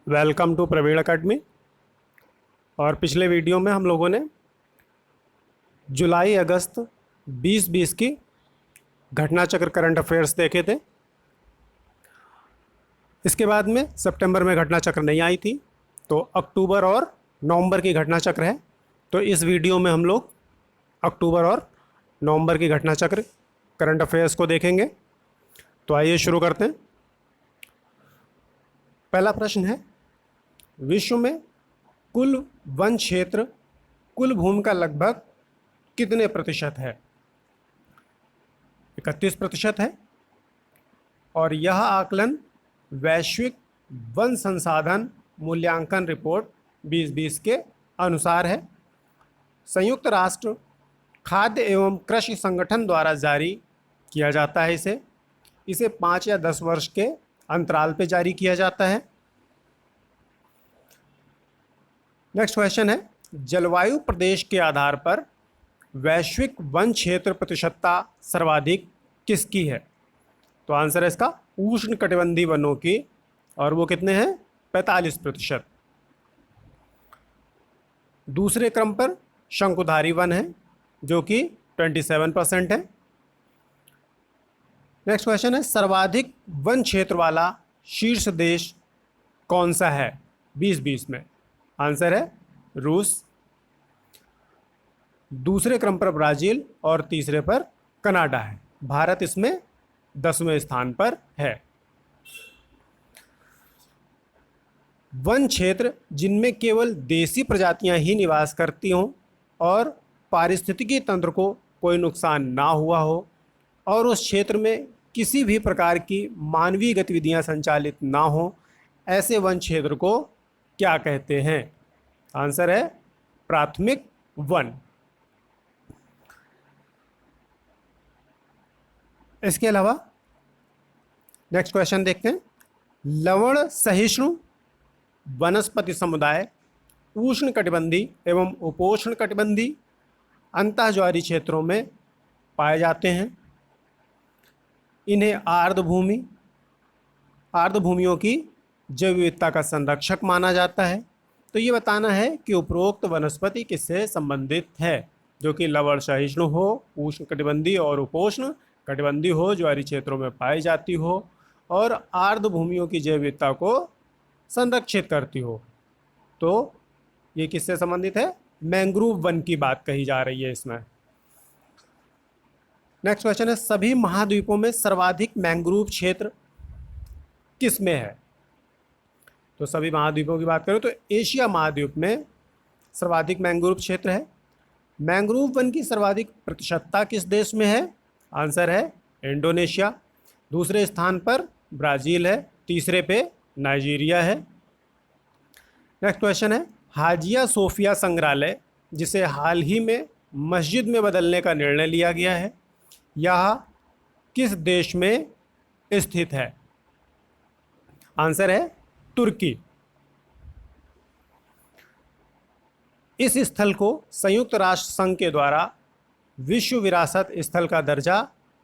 Welcome to Praveen academy. और पिछले video में हम लोगों ने जुलाई अगस्त 2020 की घटना चक्र करंट अफेयर्स देखे थे। इसके बाद में सितंबर में घटना चक्र नहीं आई थी, तो अक्टूबर और नवंबर की घटना चक्र है। तो इस वीडियो में हम लोग अक्टूबर और नवंबर की घटना चक्र करंट अफेयर्स को देखेंगे। तो आइए शुरू करते हैं। पहला प्रश्न है, विश्व में कुल वन क्षेत्र कुल भूमि का लगभग कितने प्रतिशत है? 31% है। और यह आकलन वैश्विक वन संसाधन मूल्यांकन रिपोर्ट 2020 के अनुसार है। संयुक्त राष्ट्र खाद्य एवं कृषि संगठन द्वारा जारी किया जाता है। इसे 5 या 10 वर्ष के अंतराल पे जारी किया जाता है। नेक्स्ट क्वेश्चन है, जलवायु प्रदेश के आधार पर वैश्विक वन क्षेत्र प्रतिशतता सर्वाधिक किसकी है? तो आंसर है इसका उष्णकटिबंधीय वनों की, और वो कितने हैं? 45%। दूसरे क्रम पर शंकुधारी वन है जो कि 27% है। नेक्स्ट क्वेश्चन है, सर्वाधिक वन क्षेत्र वाला शीर्ष देश कौन सा है 2020 में? आंसर है रूस। दूसरे क्रम पर ब्राजील और तीसरे पर कनाडा है। भारत इसमें 10वें स्थान पर है। वन क्षेत्र जिनमें केवल देसी प्रजातियां ही निवास करती हों और पारिस्थितिकी तंत्र को कोई नुकसान ना हुआ हो और उस क्षेत्र में किसी भी प्रकार की मानवीय गतिविधियां संचालित ना हो, ऐसे वन क्षेत्र को क्या कहते हैं? आंसर है प्राथमिक वन। इसके अलावा नेक्स्ट क्वेश्चन देखते हैं, लवण सहिष्णु वनस्पति समुदाय उष्णकटिबंधीय एवं उपोष्णकटिबंधीय अंतःज्वारीय क्षेत्रों में पाए जाते हैं। इन्हें आर्द्रभूमियों की जैव विविधता का संरक्षक माना जाता है। तो ये बताना है कि उपरोक्त वनस्पति किससे संबंधित है, जो कि लवण सहिष्णु हो, उष्णकटिबंधीय और उपोष्ण कटिबंधीय हो, ज्वारीय क्षेत्रों में पाई जाती हो और आर्द्रभूमियों की जैव विविधता को संरक्षित करती हो। तो ये किससे संबंधित है? मैंग्रोव वन की बात कही जा रही है इसमें। नेक्स्ट क्वेश्चन है, सभी महाद्वीपों में सर्वाधिक मैंग्रोव क्षेत्र किस में है? तो सभी महाद्वीपों की बात करें तो एशिया महाद्वीप में सर्वाधिक मैंग्रोव क्षेत्र है। मैंग्रोव वन की सर्वाधिक प्रतिशतता किस देश में है? आंसर है इंडोनेशिया। दूसरे स्थान पर ब्राज़ील है, तीसरे पे नाइजीरिया है। नेक्स्ट क्वेश्चन है, हाजिया सोफिया संग्रहालय जिसे हाल ही में मस्जिद में बदलने का निर्णय लिया गया है, यह किस देश में स्थित है? आंसर है तुर्की। इस स्थल को संयुक्त राष्ट्र संघ के द्वारा विश्व विरासत स्थल का दर्जा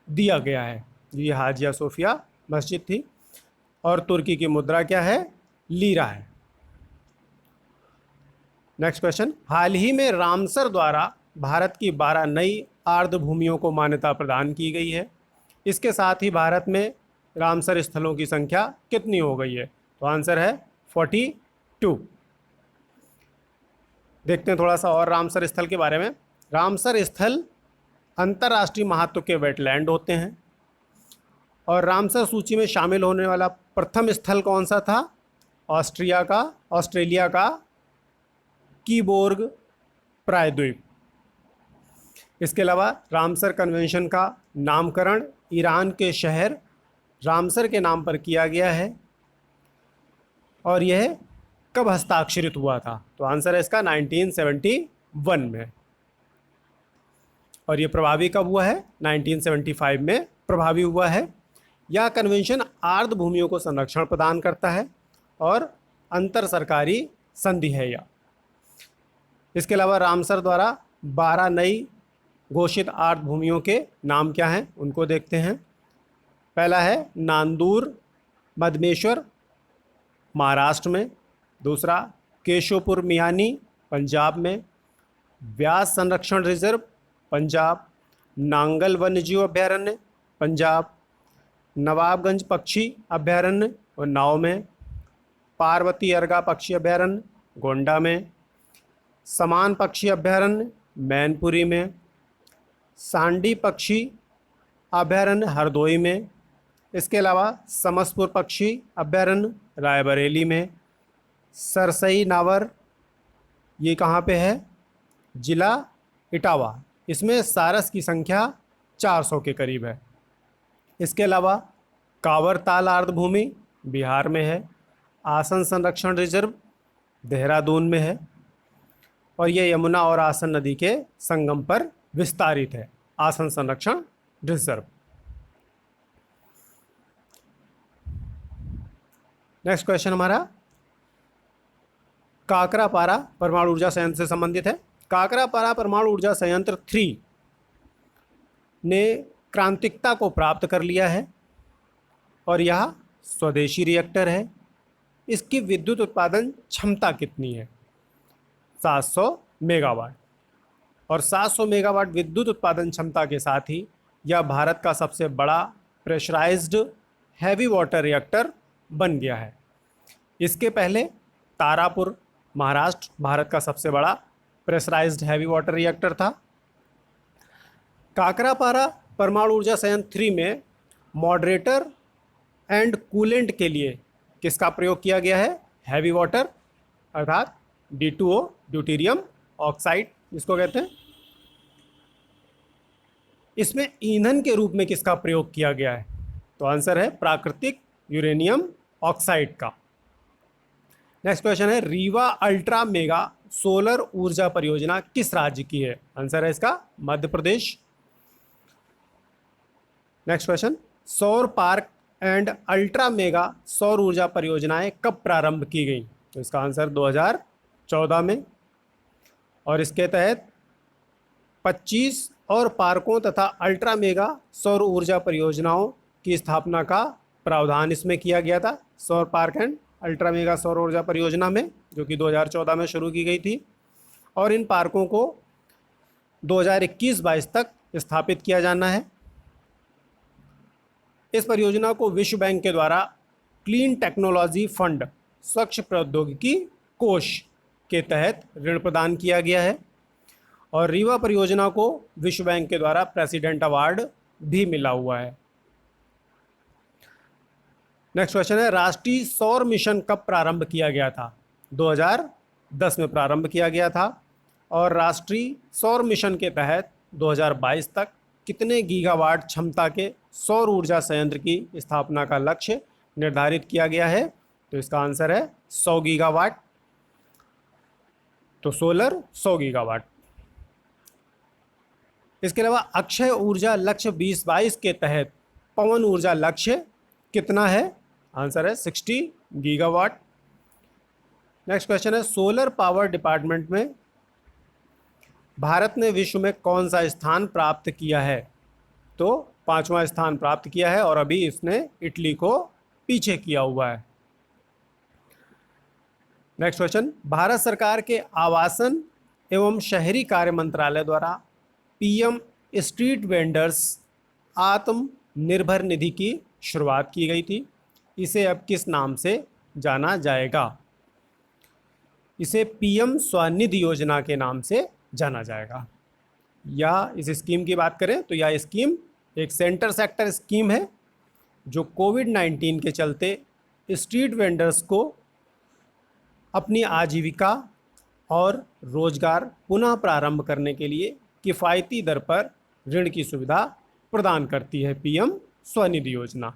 दिया गया है। ये हाजिया सोफिया मस्जिद थी। और तुर्की की मुद्रा क्या है? लीरा है। नेक्स्ट क्वेश्चन, हाल ही में रामसर द्वारा भारत की 12 नई आर्द्र भूमियों को मान्यता प्रदान की गई है। इसके साथ ही भारत में रामसर स्थलों की संख्या कितनी हो गई है? तो आंसर है 42। देखते हैं थोड़ा सा और रामसर स्थल के बारे में। रामसर स्थल अंतर्राष्ट्रीय महत्व के वेटलैंड होते हैं। और रामसर सूची में शामिल होने वाला प्रथम स्थल कौन सा था? ऑस्ट्रेलिया का कीबोर्ग प्रायद्वीप। इसके अलावा रामसर कन्वेंशन का नामकरण ईरान के शहर रामसर के नाम पर किया गया है। और यह कब हस्ताक्षरित हुआ था? तो आंसर है इसका 1971 में। और ये प्रभावी कब हुआ है? 1975 में प्रभावी हुआ है। यह कन्वेंशन आर्द्र भूमियों को संरक्षण प्रदान करता है और अंतर सरकारी संधि है यह। इसके अलावा रामसर द्वारा 12 नई घोषित आर्द्र भूमियों के नाम क्या हैं उनको देखते हैं। पहला है नांदूर मदमेश्वर महाराष्ट्र में। दूसरा केशोपुर मियानी पंजाब में, व्यास संरक्षण रिजर्व पंजाब, नांगल वन्यजीव अभयारण्य पंजाब, नवाबगंज पक्षी अभयारण्य उन्नाव में, पार्वती अर्गा पक्षी अभयारण्य गोंडा में, समान पक्षी अभयारण्य मैनपुरी में, सांडी पक्षी अभयारण्य हरदोई में, इसके अलावा समसपुर पक्षी अभयारण्य रायबरेली में, सरसई नावर ये कहाँ पे है, जिला इटावा, इसमें सारस की संख्या 400 के करीब है। इसके अलावा कांवर ताल आर्द्रभूमि बिहार में है, आसन संरक्षण रिजर्व देहरादून में है, और ये यमुना और आसन नदी के संगम पर विस्तारित है आसन संरक्षण रिजर्व। नेक्स्ट क्वेश्चन हमारा काकरापारा परमाणु ऊर्जा संयंत्र से संबंधित है। काकरापारा परमाणु ऊर्जा संयंत्र 3 ने क्रांतिकता को प्राप्त कर लिया है और यह स्वदेशी रिएक्टर है। इसकी विद्युत उत्पादन क्षमता कितनी है? 700 मेगावाट। और 700 मेगावाट विद्युत उत्पादन क्षमता के साथ ही यह भारत का सबसे बड़ा प्रेशराइज्ड हैवी वाटर रिएक्टर बन गया है। इसके पहले तारापुर महाराष्ट्र भारत का सबसे बड़ा प्रेशराइज्ड हैवी वाटर रिएक्टर था। काकरापारा परमाणु ऊर्जा संयंत्र 3 में मॉडरेटर एंड कूलेंट के लिए किसका प्रयोग किया गया है? हैवी वाटर अर्थात D2O ड्यूटीरियम ऑक्साइड जिसको कहते हैं। इसमें ईंधन के रूप में किसका प्रयोग किया गया है? तो आंसर है प्राकृतिक यूरेनियम ऑक्साइड का। नेक्स्ट क्वेश्चन है रीवा अल्ट्रा मेगा सोलर ऊर्जा परियोजना किस राज्य की है? आंसर है इसका मध्य प्रदेश। नेक्स्ट क्वेश्चन सौर पार्क एंड अल्ट्रा मेगा सौर ऊर्जा परियोजनाएं कब प्रारंभ की गई? तो इसका आंसर 2014 में, और इसके तहत 25 और पार्कों तथा अल्ट्रा मेगा सौर ऊर्जा परियोजनाओं की स्थापना का प्रावधान इसमें किया गया था। सौर पार्क एंड अल्ट्रा मेगा सौर ऊर्जा परियोजना में, जो कि 2014 में शुरू की गई थी, और इन पार्कों को 2021-22 तक स्थापित किया जाना है। इस परियोजना को विश्व बैंक के द्वारा क्लीन टेक्नोलॉजी फंड स्वच्छ प्रौद्योगिकी कोष के तहत ऋण प्रदान किया गया है, और रीवा परियोजना को विश्व बैंक के द्वारा प्रेसिडेंट अवार्ड भी मिला हुआ है। नेक्स्ट क्वेश्चन है राष्ट्रीय सौर मिशन कब प्रारंभ किया गया था? 2010 में प्रारंभ किया गया था, और राष्ट्रीय सौर मिशन के तहत 2022 तक कितने गीगावाट क्षमता के सौर ऊर्जा संयंत्र की स्थापना का लक्ष्य निर्धारित किया गया है? तो इसका आंसर है 100 गीगावाट। तो सोलर 100 गीगावाट। इसके अलावा अक्षय ऊर्जा लक्ष्य 2022 के तहत पवन ऊर्जा लक्ष्य कितना है? आंसर है 60 गीगावाट। नेक्स्ट क्वेश्चन है सोलर पावर डिपार्टमेंट में भारत ने विश्व में कौन सा स्थान प्राप्त किया है? तो 5वां स्थान प्राप्त किया है, और अभी इसने इटली को पीछे किया हुआ है। नेक्स्ट क्वेश्चन भारत सरकार के आवासन एवं शहरी कार्य मंत्रालय द्वारा PM street vendors Atmanirbhar Nidhi की शुरुआत की गई थी। इसे अब किस नाम से जाना जाएगा? इसे PM स्वनिधि योजना के नाम से जाना जाएगा। या इस स्कीम की बात करें तो यह स्कीम एक सेंटर सेक्टर स्कीम है जो कोविड-19 के चलते स्ट्रीट वेंडर्स को अपनी आजीविका और रोजगार पुनः प्रारंभ करने के लिए किफ़ायती दर पर ऋण की सुविधा प्रदान करती है PM स्वनिधि योजना।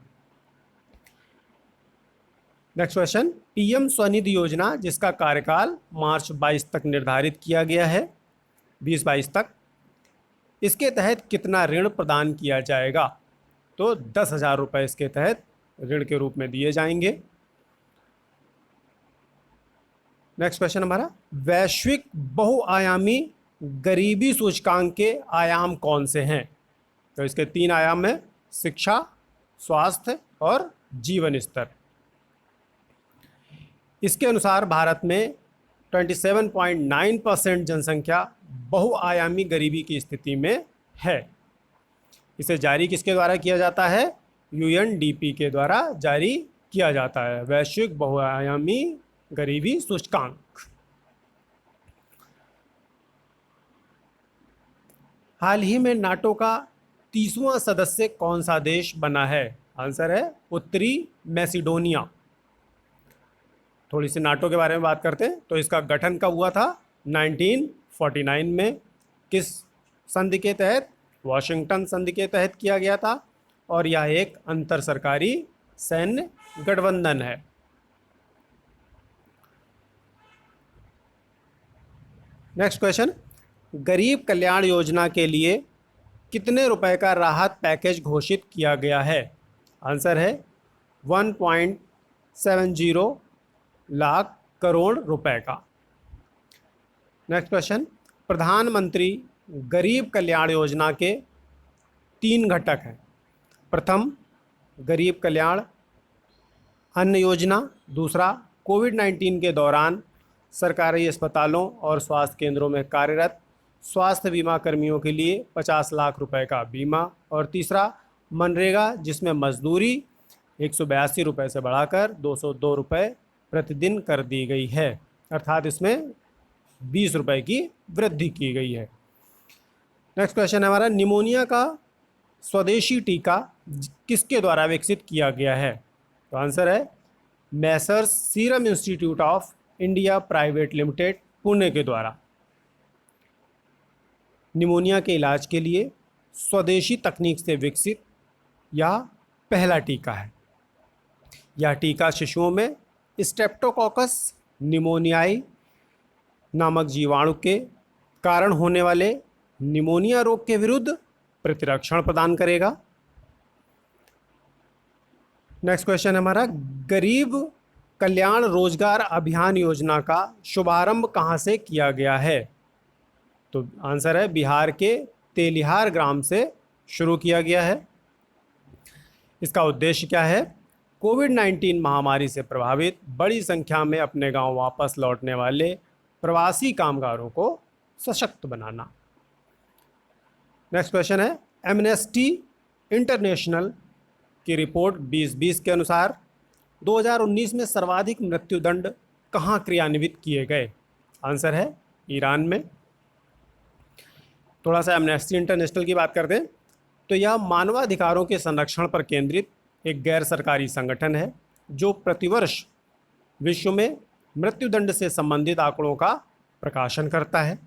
नेक्स्ट क्वेश्चन PM स्वनिधि योजना जिसका कार्यकाल मार्च 22 तक निर्धारित किया गया है, 2022 तक, इसके तहत कितना ऋण प्रदान किया जाएगा? तो 10,000 रुपये इसके तहत ऋण के रूप में दिए जाएंगे। नेक्स्ट क्वेश्चन हमारा वैश्विक बहुआयामी गरीबी सूचकांक के आयाम कौन से हैं? तो इसके 3 आयाम हैं शिक्षा, स्वास्थ्य और जीवन स्तर। इसके अनुसार भारत में 27.9% जनसंख्या बहुआयामी गरीबी की स्थिति में है। इसे जारी किसके द्वारा किया जाता है? यूएनडीपी के द्वारा जारी किया जाता है, वैश्विक बहुआयामी गरीबी सूचकांक। हाल ही में नाटो का 30वां सदस्य कौन सा देश बना है? आंसर है उत्तरी मैसिडोनिया। थोड़ी सी नाटो के बारे में बात करते हैं। तो इसका गठन कब हुआ था? 1949 में। किस संधि के तहत? वॉशिंगटन संधि के तहत किया गया था, और यह एक अंतर सरकारी सैन्य गठबंधन है। नेक्स्ट क्वेश्चन, गरीब कल्याण योजना के लिए कितने रुपए का राहत पैकेज घोषित किया गया है? आंसर है 1.70 लाख करोड़ रुपए का। नेक्स्ट क्वेश्चन, प्रधानमंत्री गरीब कल्याण योजना के 3 घटक हैं। प्रथम, गरीब कल्याण अन्न योजना। दूसरा, कोविड-19 के दौरान सरकारी अस्पतालों और स्वास्थ्य केंद्रों में कार्यरत स्वास्थ्य बीमा कर्मियों के लिए 50 लाख रुपए का बीमा। और तीसरा, मनरेगा, जिसमें मजदूरी 182 रुपये से बढ़ाकर 202 रुपये प्रतिदिन कर दी गई है, अर्थात इसमें 20 रुपये की वृद्धि की गई है। नेक्स्ट क्वेश्चन है हमारा, निमोनिया का स्वदेशी टीका किसके द्वारा विकसित किया गया है? तो आंसर है Messrs serum institute of India private limited, Pune के द्वारा। निमोनिया के इलाज के लिए स्वदेशी तकनीक से विकसित यह पहला टीका है। यह टीका शिशुओं में स्ट्रेप्टोकोकस निमोनियाई नामक जीवाणु के कारण होने वाले निमोनिया रोग के विरुद्ध प्रतिरक्षण प्रदान करेगा। नेक्स्ट क्वेश्चन हमारा, गरीब कल्याण रोजगार अभियान योजना का शुभारंभ कहाँ से किया गया है? तो आंसर है बिहार के तेलिहार ग्राम से शुरू किया गया है। इसका उद्देश्य क्या है? कोविड-19 महामारी से प्रभावित बड़ी संख्या में अपने गांव वापस लौटने वाले प्रवासी कामगारों को सशक्त बनाना। नेक्स्ट क्वेश्चन है, एमनेस्टी इंटरनेशनल की रिपोर्ट 2020 के अनुसार 2019 में सर्वाधिक मृत्युदंड कहाँ क्रियान्वित किए गए? आंसर है ईरान में। थोड़ा सा एमनेस्टी इंटरनेशनल की बात करते हैं तो यह मानवाधिकारों के संरक्षण पर केंद्रित एक गैर सरकारी संगठन है जो प्रतिवर्ष विश्व में मृत्युदंड से संबंधित आंकड़ों का प्रकाशन करता है।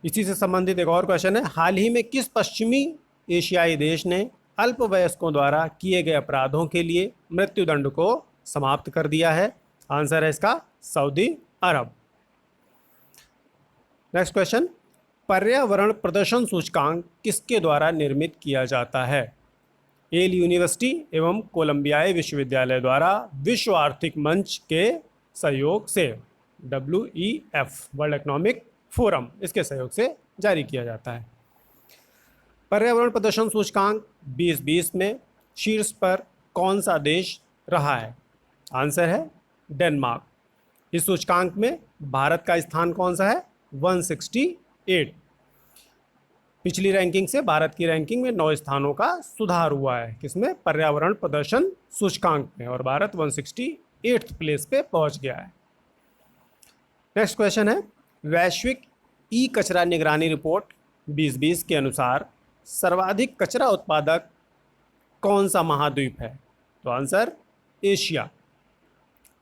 इसी से संबंधित एक और क्वेश्चन है, हाल ही में किस पश्चिमी एशियाई देश ने अल्पवयस्कों द्वारा किए गए अपराधों के लिए मृत्युदंड को समाप्त कर दिया है? आंसर है इसका सऊदी अरब। नेक्स्ट क्वेश्चन, पर्यावरण प्रदर्शन सूचकांक किसके द्वारा निर्मित किया जाता है? येल यूनिवर्सिटी एवं कोलंबियाई विश्वविद्यालय द्वारा विश्व आर्थिक मंच के सहयोग से, WEF वर्ल्ड इकोनॉमिक फोरम, इसके सहयोग से जारी किया जाता है। पर्यावरण प्रदर्शन सूचकांक 2020 में शीर्ष पर कौन सा देश रहा है? आंसर है डेनमार्क। इस सूचकांक में भारत का स्थान कौन सा है? 168। पिछली रैंकिंग से भारत की रैंकिंग में 9 स्थानों का सुधार हुआ है, किसमें? पर्यावरण प्रदर्शन सूचकांक में, और भारत 168 प्लेस पे पहुंच गया है। नेक्स्ट क्वेश्चन है, वैश्विक ई कचरा निगरानी रिपोर्ट 2020 के अनुसार सर्वाधिक कचरा उत्पादक कौन सा महाद्वीप है? तो आंसर एशिया।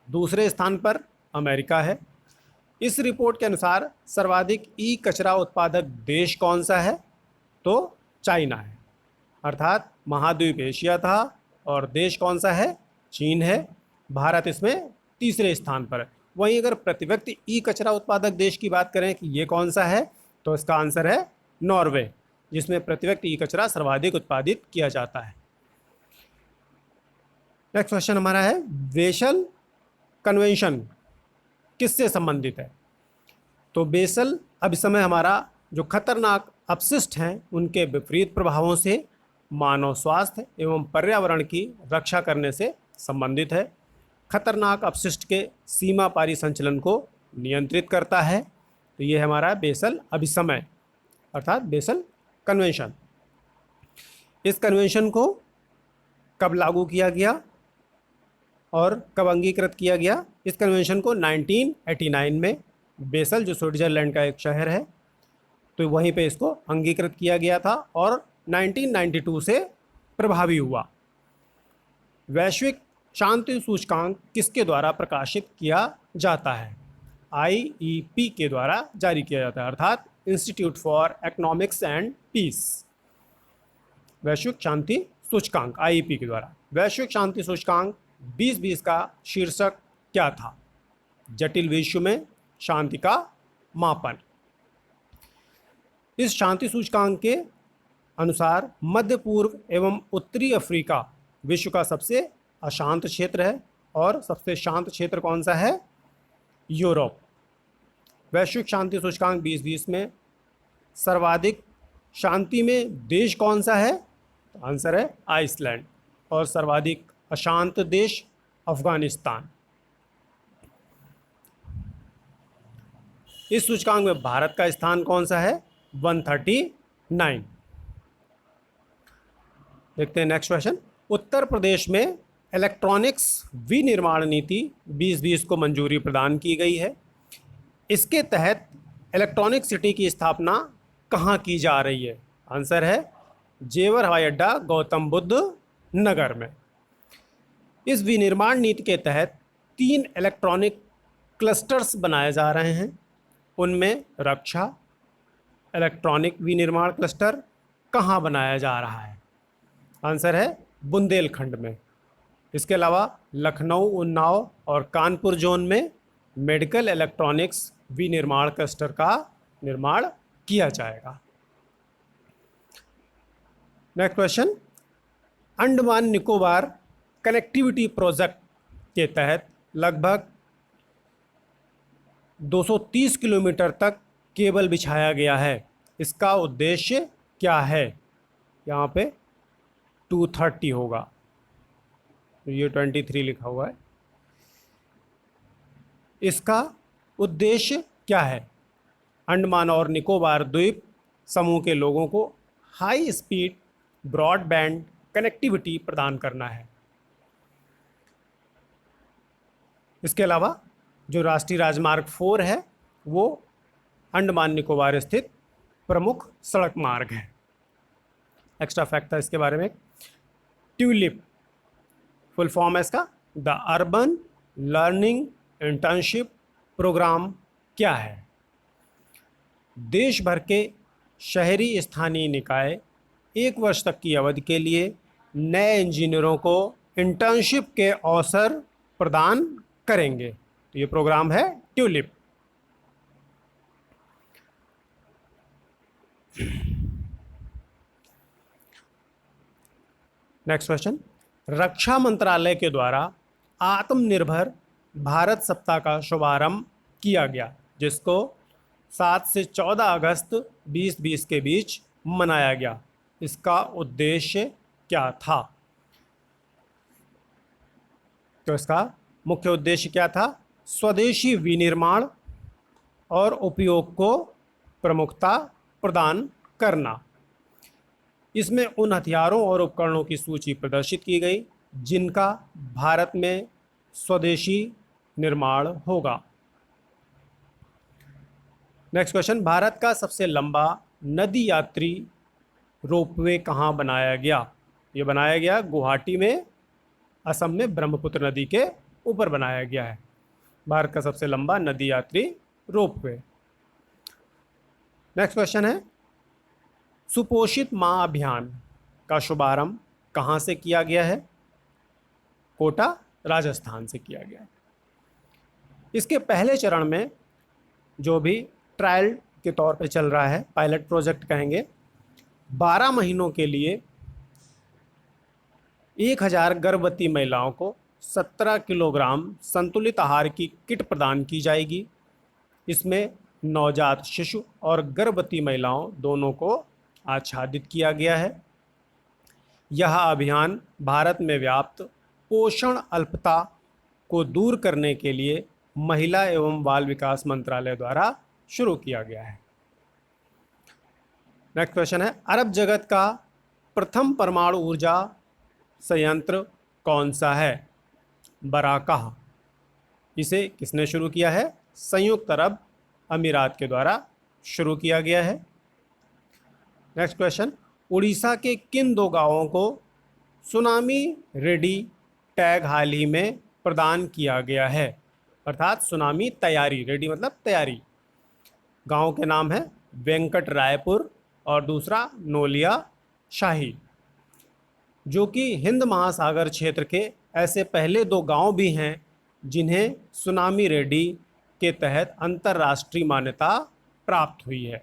दूसरे स्थान पर अमेरिका है। इस रिपोर्ट के अनुसार सर्वाधिक ई कचरा उत्पादक देश कौन सा है? तो चाइना है। अर्थात महाद्वीप एशिया था और देश कौन सा है? चीन है। भारत इसमें तीसरे स्थान पर है। वहीं अगर प्रति व्यक्ति ई कचरा उत्पादक देश की बात करें कि ये कौन सा है, तो इसका आंसर है नॉर्वे, जिसमें प्रति व्यक्ति ई कचरा सर्वाधिक उत्पादित किया जाता है। नेक्स्ट क्वेश्चन हमारा है, बेसल कन्वेंशन किससे संबंधित है? तो बेसल अभिसमय हमारा जो खतरनाक अपशिष्ट हैं उनके विपरीत प्रभावों से मानव स्वास्थ्य एवं पर्यावरण की रक्षा करने से संबंधित है। खतरनाक अपशिष्ट के सीमा पारी संचलन को नियंत्रित करता है। तो ये हमारा बेसल अभिसमय अर्थात बेसल कन्वेंशन। इस कन्वेंशन को कब लागू किया गया और कब अंगीकृत किया गया? इस कन्वेंशन को 1989 में बेसल, जो स्विट्जरलैंड का एक शहर है, तो वहीं पे इसको अंगीकृत किया गया था और 1992 से प्रभावी हुआ। वैश्विक शांति सूचकांक किसके द्वारा प्रकाशित किया जाता है? IEP के द्वारा जारी किया जाता है, अर्थात institute for economics and peace. वैश्विक शांति सूचकांक IEP के द्वारा। वैश्विक शांति सूचकांक 2020 का शीर्षक क्या था? जटिल विश्व में शांति का मापन। इस शांति सूचकांक के अनुसार मध्य पूर्व एवं उत्तरी अफ्रीका विश्व का सबसे अशांत क्षेत्र है और सबसे शांत क्षेत्र कौन सा है? यूरोप। वैश्विक शांति सूचकांक 2020 में सर्वाधिक शांति में देश कौन सा है? तो आंसर है आइसलैंड। और सर्वाधिक अशांत देश अफगानिस्तान। इस सूचकांक में भारत का स्थान कौन सा है? 139। देखते हैं नेक्स्ट क्वेश्चन। उत्तर प्रदेश में इलेक्ट्रॉनिक्स विनिर्माण नीति 2020 को मंजूरी प्रदान की गई है। इसके तहत इलेक्ट्रॉनिक सिटी की स्थापना कहाँ की जा रही है? आंसर है जेवर हवाई अड्डा, गौतम बुद्ध नगर में। इस विनिर्माण नीति के तहत 3 इलेक्ट्रॉनिक क्लस्टर्स बनाए जा रहे हैं। उनमें रक्षा इलेक्ट्रॉनिक विनिर्माण क्लस्टर कहाँ बनाया जा रहा है? आंसर है बुंदेलखंड में। इसके अलावा लखनऊ, उन्नाव और कानपुर जोन में मेडिकल इलेक्ट्रॉनिक्स विनिर्माण क्लस्टर का निर्माण किया जाएगा। Next question. Andaman Nicobar connectivity project के तहत लगभग 230 किलोमीटर तक केबल बिछाया गया है। इसका उद्देश्य क्या है? यहाँ पे 230 होगा, तो ये 23 लिखा हुआ है। इसका उद्देश्य क्या है? अंडमान और निकोबार द्वीप समूह के लोगों को हाई स्पीड ब्रॉडबैंड कनेक्टिविटी प्रदान करना है। इसके अलावा जो राष्ट्रीय राजमार्ग 4 है वो अंडमान निकोबार स्थित प्रमुख सड़क मार्ग है। एक्स्ट्रा फैक्ट था इसके बारे में। ट्यूलिप फुल फॉर्म है इसका, the urban learning internship programme क्या है? देश भर के शहरी स्थानीय निकाय 1 वर्ष तक की अवधि के लिए नए इंजीनियरों को इंटर्नशिप के अवसर प्रदान करेंगे। तो ये प्रोग्राम है ट्यूलिप। Next question. रक्षा मंत्रालय के द्वारा आत्मनिर्भर भारत सप्ताह का शुभारंभ किया गया, जिसको 7 से 14 अगस्त 2020 के बीच मनाया गया। इसका उद्देश्य क्या था? तो इसका मुख्य उद्देश्य क्या था? स्वदेशी विनिर्माण और उपयोग को प्रमुखता प्रदान करना। इसमें उन हथियारों और उपकरणों की सूची प्रदर्शित की गई जिनका भारत में स्वदेशी निर्माण होगा। Next question. भारत का सबसे लंबा नदी यात्री रोपवे कहाँ बनाया गया? ये बनाया गया गुवाहाटी में, असम में ब्रह्मपुत्र नदी के ऊपर बनाया गया है भारत का सबसे लंबा नदी यात्री रोपवे। नेक्स्ट क्वेश्चन है, सुपोषित माँ अभियान का शुभारंभ कहाँ से किया गया है? कोटा, राजस्थान से किया गया है। इसके पहले चरण में जो भी ट्रायल के तौर पे चल रहा है, पायलट प्रोजेक्ट कहेंगे, 12 महीनों के लिए 1000 गर्भवती महिलाओं को 17 किलोग्राम संतुलित आहार की किट प्रदान की जाएगी। इसमें नवजात शिशु और गर्भवती महिलाओं दोनों को आच्छादित किया गया है। यह अभियान भारत में व्याप्त पोषण अल्पता को दूर करने के लिए महिला एवं बाल विकास मंत्रालय द्वारा शुरू किया गया है। नेक्स्ट क्वेश्चन है, अरब जगत का प्रथम परमाणु ऊर्जा संयंत्र कौन सा है? बराकाह। इसे किसने शुरू किया है? संयुक्त अरब अमीरात के द्वारा शुरू किया गया है। नेक्स्ट क्वेश्चन, उड़ीसा के किन दो गांवों को सुनामी रेडी टैग हाल ही में प्रदान किया गया है? अर्थात सुनामी तैयारी, रेडी मतलब तैयारी। गांव के नाम है वेंकट रायपुर और दूसरा नोलिया शाही, जो कि हिंद महासागर क्षेत्र के ऐसे पहले दो गांव भी हैं जिन्हें सुनामी रेडी के तहत अंतर्राष्ट्रीय मान्यता प्राप्त हुई है।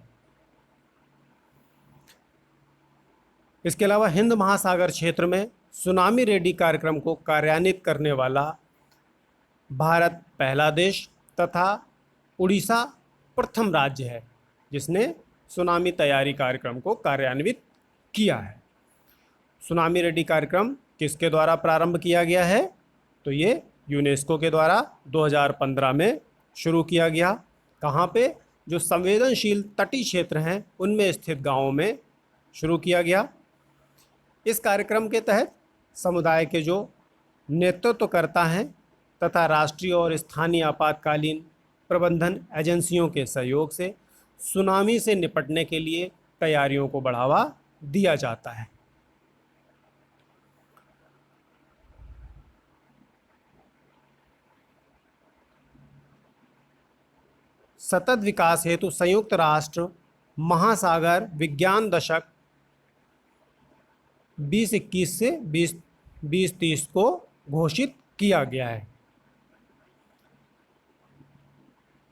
इसके अलावा हिंद महासागर क्षेत्र में सुनामी रेडी कार्यक्रम को कार्यान्वित करने वाला भारत पहला देश तथा उड़ीसा प्रथम राज्य है जिसने सुनामी तैयारी कार्यक्रम को कार्यान्वित किया है। सुनामी रेडी कार्यक्रम किसके द्वारा प्रारंभ किया गया है? तो ये यूनेस्को के द्वारा 2015 में शुरू किया गया। कहाँ पे? जो संवेदनशील तटीय क्षेत्र हैं उनमें स्थित गांवों में शुरू किया गया। इस कार्यक्रम के तहत समुदाय के जो नेतृत्वकर्ता हैं तथा राष्ट्रीय और स्थानीय आपातकालीन प्रबंधन एजेंसियों के सहयोग से सुनामी से निपटने के लिए तैयारियों को बढ़ावा दिया जाता है। सतत विकास हेतु संयुक्त राष्ट्र महासागर विज्ञान दशक 2021 से 2030 को घोषित किया गया है।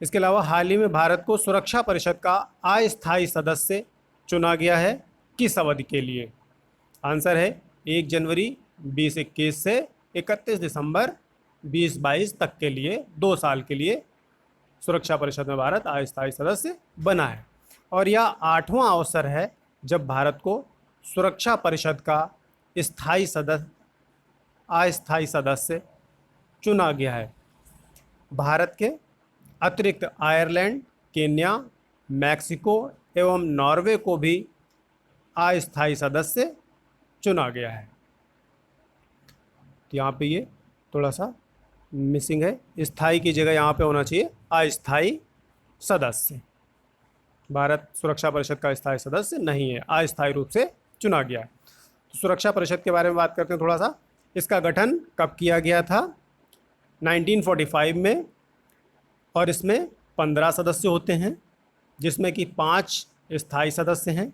इसके अलावा हाल ही में भारत को सुरक्षा परिषद का अस्थायी सदस्य चुना गया है। किस अवधि के लिए? आंसर है 1 जनवरी 2021 से 31 दिसंबर 2022 तक के लिए, 2 साल के लिए सुरक्षा परिषद में भारत अस्थायी सदस्य बना है। और यह 8वां अवसर है जब भारत को सुरक्षा परिषद का अस्थायी सदस्य चुना गया है। भारत के अतिरिक्त आयरलैंड, केन्या, मैक्सिको एवं नॉर्वे को भी अस्थायी सदस्य चुना गया है। तो यहाँ पे ये थोड़ा सा मिसिंग है, स्थायी की जगह यहाँ पे होना चाहिए अस्थायी सदस्य। भारत सुरक्षा परिषद का स्थायी सदस्य नहीं है, अस्थायी रूप से चुना गया है। तो सुरक्षा परिषद के बारे में बात करते हैं थोड़ा सा। इसका गठन कब किया गया था? 1945 में, और इसमें 15 सदस्य होते हैं जिसमें कि 5 स्थायी सदस्य हैं,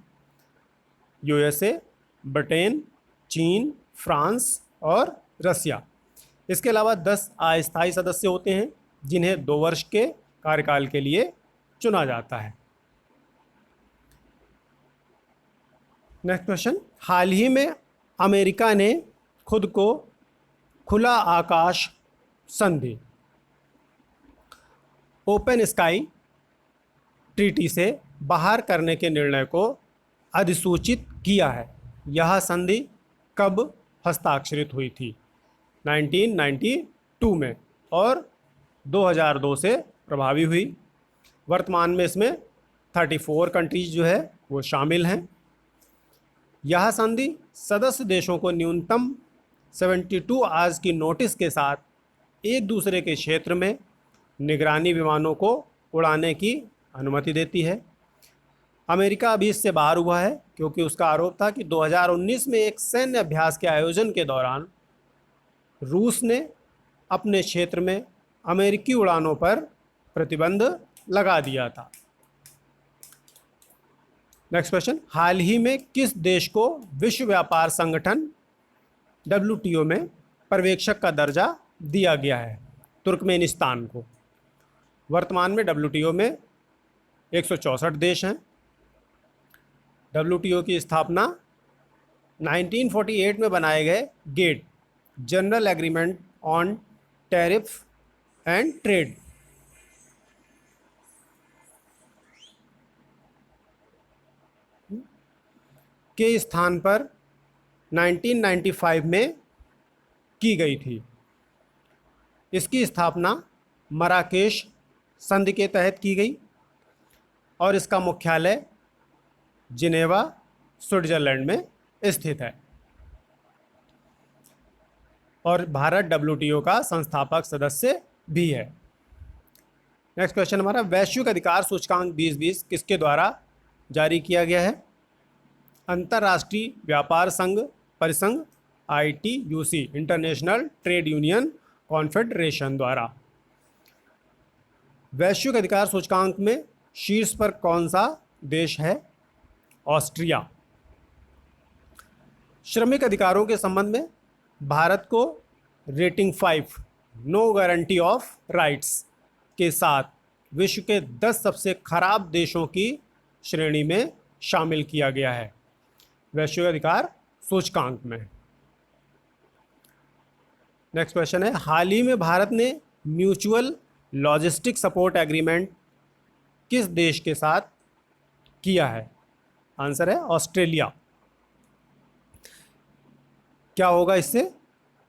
यूएसए, ब्रिटेन, चीन, फ्रांस और रसिया। इसके अलावा 10 अस्थायी सदस्य होते हैं जिन्हें 2 वर्ष के कार्यकाल के लिए चुना जाता है। नेक्स्ट क्वेश्चन, हाल ही में अमेरिका ने खुद को खुला आकाश संधि ओपन स्काई ट्रीटी से बाहर करने के निर्णय को अधिसूचित किया है। यह संधि कब हस्ताक्षरित हुई थी? 1992 में और 2002 से प्रभावी हुई। वर्तमान में इसमें 34 कंट्रीज जो है वो शामिल हैं। यह संधि सदस्य देशों को न्यूनतम 72 आवर्स की नोटिस के साथ एक दूसरे के क्षेत्र में निगरानी विमानों को उड़ाने की अनुमति देती है। अमेरिका अभी इससे बाहर हुआ है क्योंकि उसका आरोप था कि 2019 में एक सैन्य अभ्यास के आयोजन के दौरान रूस ने अपने क्षेत्र में अमेरिकी उड़ानों पर प्रतिबंध लगा दिया था। नेक्स्ट क्वेश्चन, हाल ही में किस देश को विश्व व्यापार संगठन WTO में पर्यवेक्षक का दर्जा दिया गया है? तुर्कमेनिस्तान को। वर्तमान में WTO में 164 देश हैं। WTO की स्थापना 1948 में बनाए गए GATT general agreement on tariff and trade के स्थान पर 1995 में की गई थी। इसकी स्थापना मराकेश संधि के तहत की गई और इसका मुख्यालय जिनेवा स्विट्जरलैंड में स्थित है और भारत डब्ल्यूटीओ का संस्थापक सदस्य भी है। नेक्स्ट क्वेश्चन हमारा, वैश्विक अधिकार सूचकांक 2020 किसके द्वारा जारी किया गया है? अंतर्राष्ट्रीय व्यापार संघ परिसंघ ITUC international trade union confederation द्वारा। वैश्विक अधिकार सूचकांक में शीर्ष पर कौन सा देश है? ऑस्ट्रिया। श्रमिक अधिकारों के संबंध में भारत को rating 5 no guarantee of rights के साथ विश्व के 10 सबसे खराब देशों की श्रेणी में शामिल किया गया है वैश्विक अधिकार सूचकांक में। नेक्स्ट क्वेश्चन है, हाल ही में भारत ने म्यूचुअल लॉजिस्टिक सपोर्ट एग्रीमेंट किस देश के साथ किया है? आंसर है ऑस्ट्रेलिया। क्या होगा इससे?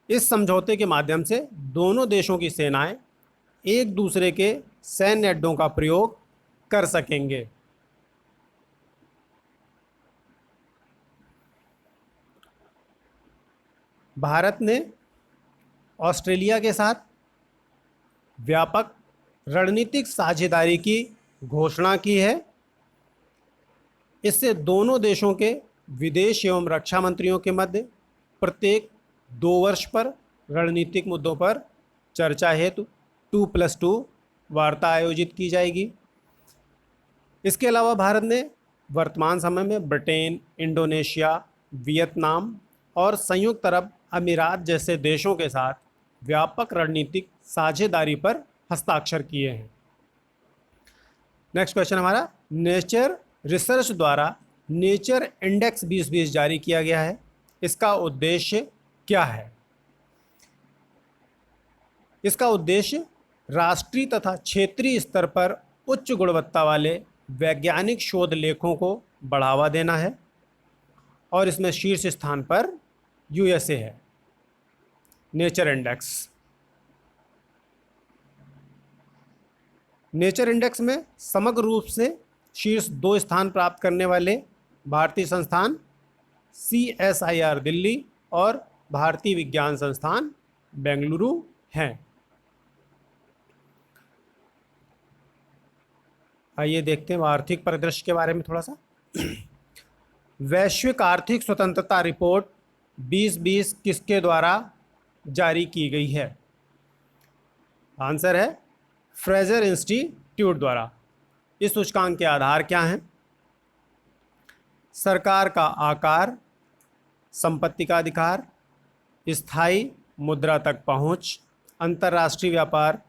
इस समझौते के माध्यम से दोनों देशों की सेनाएं एक दूसरे के सैन्य अड्डों का प्रयोग कर सकेंगे। भारत ने ऑस्ट्रेलिया के साथ व्यापक रणनीतिक साझेदारी की घोषणा की है। इससे दोनों देशों के विदेश एवं रक्षा मंत्रियों के मध्य प्रत्येक 2 वर्ष पर रणनीतिक मुद्दों पर चर्चा हेतु 2+2 वार्ता आयोजित की जाएगी। इसके अलावा भारत ने वर्तमान समय में ब्रिटेन, इंडोनेशिया, वियतनाम और संयुक्त अरब अमीरात जैसे देशों के साथ व्यापक रणनीतिक साझेदारी पर हस्ताक्षर किए हैं। नेक्स्ट क्वेश्चन हमारा, नेचर रिसर्च द्वारा नेचर इंडेक्स 2020 जारी किया गया है। इसका उद्देश्य क्या है? इसका उद्देश्य राष्ट्रीय तथा क्षेत्रीय स्तर पर उच्च गुणवत्ता वाले वैज्ञानिक शोध लेखों को बढ़ावा देना है और इसमें शीर्ष स्थान पर USA है। नेचर इंडेक्स में समग्र रूप से शीर्ष 2 स्थान प्राप्त करने वाले भारतीय संस्थान CSIR दिल्ली और भारतीय विज्ञान संस्थान बेंगलुरु हैं। आइए देखते हैं आर्थिक परिदृश्य के बारे में थोड़ा सा। वैश्विक आर्थिक स्वतंत्रता रिपोर्ट 2020 किसके द्वारा जारी की गई है? आंसर है फ्रेजर इंस्टीट्यूट द्वारा। इस सूचकांक के आधार क्या हैं? सरकार का आकार, संपत्ति का अधिकार, स्थायी मुद्रा तक पहुंच, अंतर्राष्ट्रीय व्यापार,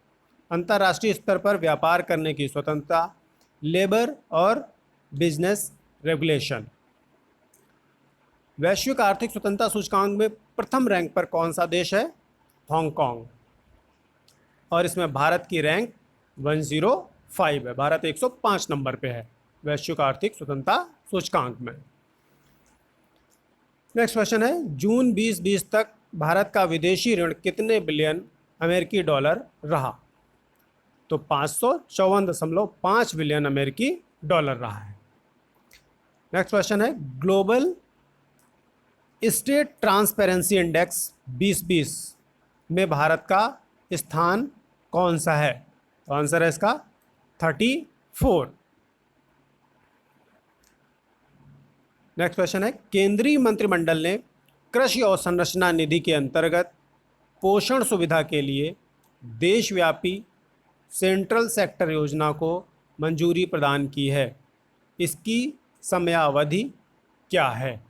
अंतर्राष्ट्रीय स्तर पर व्यापार करने की स्वतंत्रता, लेबर और बिजनेस रेगुलेशन। वैश्विक आर्थिक स्वतंत्रता सूचकांक में प्रथम रैंक पर कौन सा देश है? हांगकांग। और इसमें भारत की रैंक 105 है। भारत 105 नंबर पे है वैश्विक आर्थिक स्वतंत्रता सूचकांक में। नेक्स्ट क्वेश्चन है, जून 2020 तक भारत का विदेशी ऋण कितने बिलियन अमेरिकी डॉलर रहा? तो 554.5 बिलियन अमेरिकी डॉलर रहा है। नेक्स्ट क्वेश्चन है, ग्लोबल स्टेट ट्रांसपेरेंसी इंडेक्स 2020 में भारत का स्थान कौन सा है? तो आंसर है इसका 34। नेक्स्ट क्वेश्चन है, केंद्रीय मंत्रिमंडल ने कृषि अवसंरचना निधि के अंतर्गत पोषण सुविधा के लिए देशव्यापी सेंट्रल सेक्टर योजना को मंजूरी प्रदान की है। इसकी समयावधि क्या है?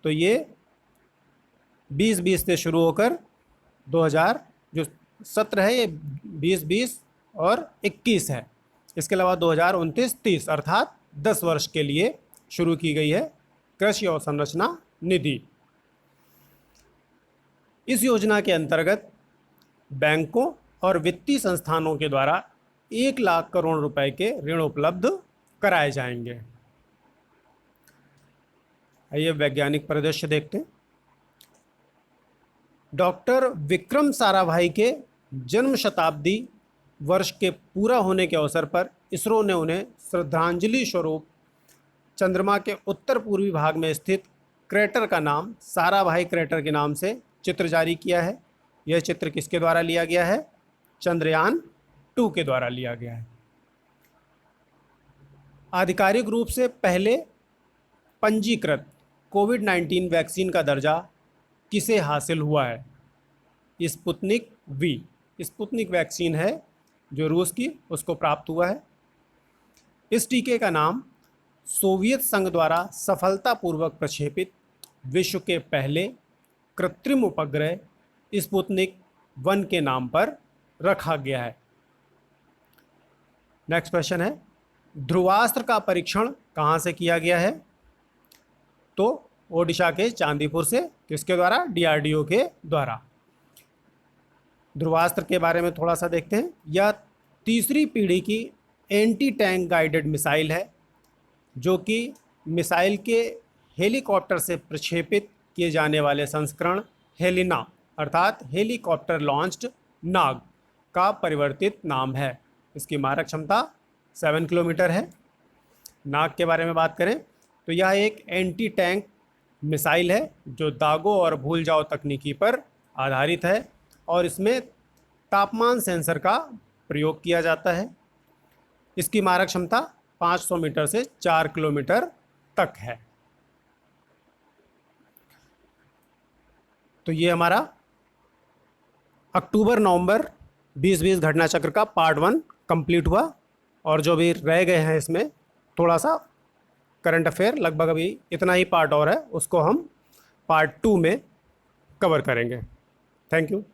तो ये 2020 से शुरू होकर 2000 जो सत्र है ये 2020 और 21 है। इसके अलावा 2029-30 अर्थात 10 वर्ष के लिए शुरू की गई है कृषि अवसंरचना निधि। इस योजना के अंतर्गत बैंकों और वित्तीय संस्थानों के द्वारा 1 लाख करोड़ रुपए के ऋण उपलब्ध कराए जाएंगे। आइए वैज्ञानिक परिदृश्य देखते हैं। डॉक्टर विक्रम साराभाई के जन्म शताब्दी वर्ष के पूरा होने के अवसर पर इसरो ने उन्हें श्रद्धांजलि स्वरूप चंद्रमा के उत्तर पूर्वी भाग में स्थित क्रेटर का नाम साराभाई क्रेटर के नाम से चित्र जारी किया है। यह चित्र किसके द्वारा लिया गया है? चंद्रयान 2 के द्वारा लिया गया है। आधिकारिक रूप से पहले पंजीकृत कोविड-19 वैक्सीन का दर्जा किसे हासिल हुआ है? Sputnik V. स्पुतनिक वैक्सीन है जो रूस की, उसको प्राप्त हुआ है। इस टीके का नाम सोवियत संघ द्वारा सफलतापूर्वक प्रक्षेपित विश्व के पहले कृत्रिम उपग्रह स्पुतनिक 1 के नाम पर रखा गया है। नेक्स्ट क्वेश्चन है, ध्रुवास्त्र का परीक्षण कहाँ से किया गया है? तो ओडिशा के चांदीपुर से। किसके द्वारा? DRDO के द्वारा। ध्रुवास्त्र के बारे में थोड़ा सा देखते हैं। यह तीसरी पीढ़ी की एंटी टैंक गाइडेड मिसाइल है जो कि मिसाइल के हेलीकॉप्टर से प्रक्षेपित किए जाने वाले संस्करण हेलिना अर्थात हेलीकॉप्टर लॉन्च्ड नाग का परिवर्तित नाम है। इसकी मारक क्षमता 7 किलोमीटर है। नाग के बारे में बात करें तो यह एक एंटी टैंक मिसाइल है जो दागों और भूल जाओ तकनीकी पर आधारित है और इसमें तापमान सेंसर का प्रयोग किया जाता है। इसकी मारक क्षमता 500 मीटर से 4 किलोमीटर तक है। तो ये हमारा अक्टूबर नवंबर 2020 घटना चक्र का पार्ट 1 कंप्लीट हुआ और जो भी रह गए हैं इसमें थोड़ा सा करंट अफेयर, लगभग अभी इतना ही पार्ट और है, उसको हम पार्ट 2 में कवर करेंगे। Thank you.